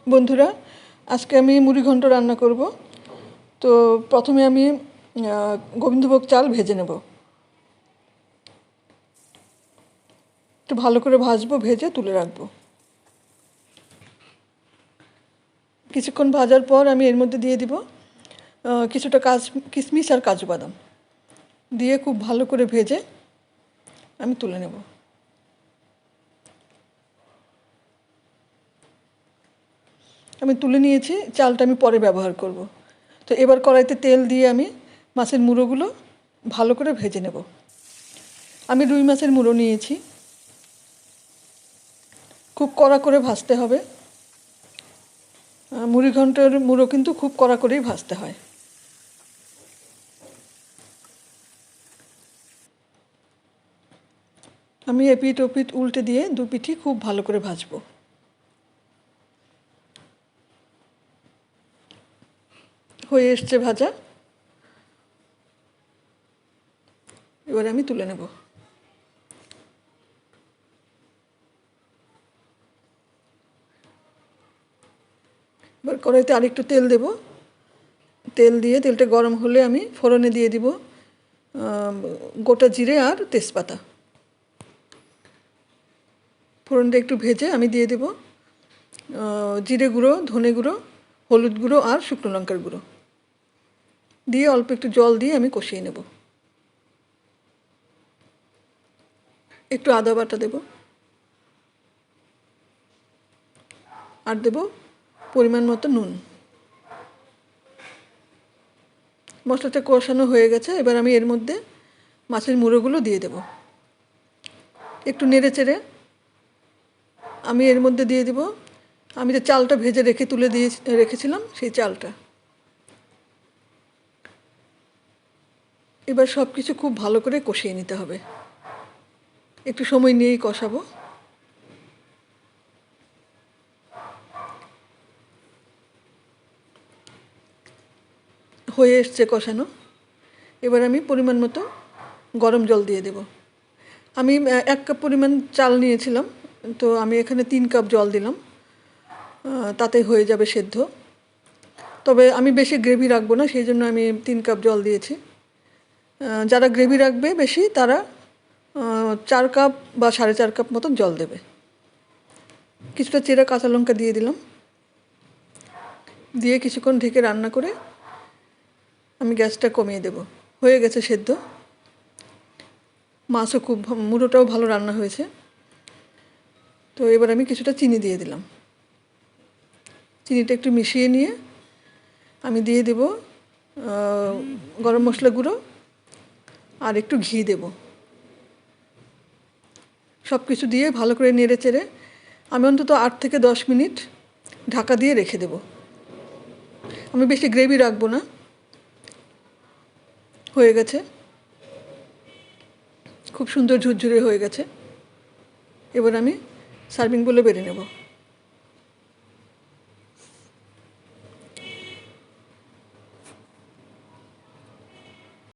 বন্ধুরা, আজকে আমি মুড়ি ঘন্ট রান্না করব। তো প্রথমে আমি গোবিন্দভোগ চাল ভেজে নেব। একটু ভালো করে ভাজবো, ভেজে তুলে রাখবো। কিছুক্ষণ ভাজার পর আমি এর মধ্যে দিয়ে দিব কিছুটা কিশমিশ আর কাজু বাদাম দিয়ে খুব ভালো করে ভেজে আমি তুলে নেব। আমি তুলে নিয়েছি, চালটা আমি পরে ব্যবহার করব। তো এবার কড়াইতে তেল দিয়ে আমি মাছের মুড়োগুলো ভালো করে ভেজে নেব। আমি রুই মাছের মুড়ো নিয়েছি, খুব কড়া করে ভাজতে হবে। মুড়ি ঘন্টের মুড়ো কিন্তু খুব কড়া করেই ভাজতে হয়। আমি এপিঠ ওপিঠ উল্টে দিয়ে দু পিঠই খুব ভালো করে ভাজবো। হয়ে এসছে ভাজা, এবার আমি তুলে নেব। এবার কড়াইতে আরেকটু তেল দেব। তেল দিয়ে তেলটা গরম হলে আমি ফোড়নে দিয়ে দিব গোটা জিরে আর তেজপাতা। ফোড়নটা একটু ভেজে আমি দিয়ে দেব জিরে গুঁড়ো, ধনে গুঁড়ো, হলুদ গুঁড়ো আর শুকনো লঙ্কার গুঁড়ো দিয়ে অল্প একটু জল দিয়ে আমি কষিয়ে নেব। একটু আদা বাটা দেব আর দেব পরিমাণ মতো নুন। মশলাটা কষানো হয়ে গেছে, এবার আমি এর মধ্যে মাছের মুড়োগুলো দিয়ে দেব। একটু নেড়ে চেড়ে আমি এর মধ্যে দিয়ে দেব আমি যে চালটা ভেজে রেখেছিলাম সেই চালটা। এবার সব কিছু খুব ভালো করে কষিয়ে নিতে হবে, একটু সময় নিয়েই কষাবো। হয়ে এসছে কষানো, এবার আমি পরিমাণ মতো গরম জল দিয়ে দেব। আমি 1 কাপ পরিমাণ চাল নিয়েছিলাম, তো আমি এখানে 3 কাপ জল দিলাম, তাতে হয়ে যাবে সেদ্ধ। তবে আমি বেশি গ্রেভি রাখবো না, সেই জন্য আমি 3 কাপ জল দিয়েছি। যারা গ্রেভি রাখবে বেশি তারা 4 কাপ বা 4.5 কাপ মতন জল দেবে। কিছুটা চেরা কাঁচা লঙ্কা দিয়ে দিলাম, দিয়ে কিছুক্ষণ ঢেকে রান্না করে আমি গ্যাসটা কমিয়ে দেব। হয়ে গেছে সেদ্ধ, মাছও মুড়োটাও ভালো রান্না হয়েছে। তো এবার আমি কিছুটা চিনি দিয়ে দিলাম। চিনিটা একটু মিশিয়ে নিয়ে আমি দিয়ে দেব গরম মশলা গুঁড়ো আর একটু ঘি দেব। সব কিছু দিয়ে ভালো করে নেড়ে চেড়ে আমি অন্তত 8 থেকে 10 মিনিট ঢাকা দিয়ে রেখে দেব। আমি বেশি গ্রেভি রাখবো না। হয়ে গেছে, খুব সুন্দর ঝুরঝুরে হয়ে গেছে। এবার আমি সার্ভিং বলে বেড়ে নেব।